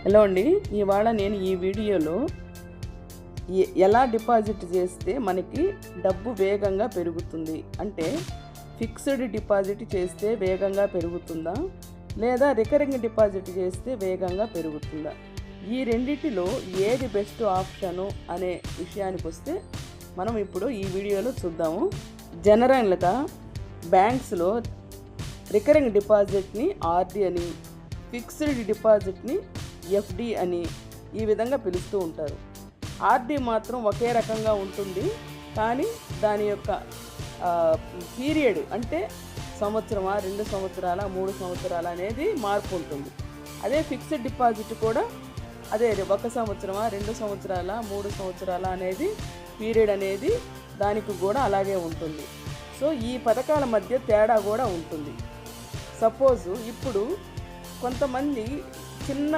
Hello అండి, ఇవాళ నేను ఈ వీడియోలో ఎలా డిపాజిట్ చేస్తే మనకి డబ్బు వేగంగా పెరుగుతుంది అంటే ఫిక్స్డ్ డిపాజిట్ చేస్తే వేగంగా పెరుగుతుందా లేదా రికరింగ్ డిపాజిట్ చేస్తే వేగంగా పెరుగుతుందా, ఈ రెండిటిలో ఏది బెస్ట్ ఆప్షను అనే విషయానికి వస్తే మనం ఇప్పుడు ఈ వీడియోలో చూద్దాము. జనరల్గా బ్యాంక్స్లో రికరింగ్ డిపాజిట్ని ఆర్డి అని, ఫిక్స్డ్ డిపాజిట్ని ఎఫ్డి అని ఈ విధంగా పిలుస్తూ ఉంటారు. ఆర్డి మాత్రం ఒకే రకంగా ఉంటుంది, కానీ దాని యొక్క పీరియడ్ అంటే సంవత్సరమా, 2 సంవత్సరాల, 3 సంవత్సరాల అనేది మార్పు ఉంటుంది. అదే ఫిక్స్డ్ డిపాజిట్ కూడా అదే 1 సంవత్సరమా, 2 సంవత్సరాల, 3 సంవత్సరాల అనేది పీరియడ్ అనేది దానికి కూడా అలాగే ఉంటుంది. సో ఈ పథకాల మధ్య తేడా కూడా ఉంటుంది. సపోజు ఇప్పుడు కొంతమంది చిన్న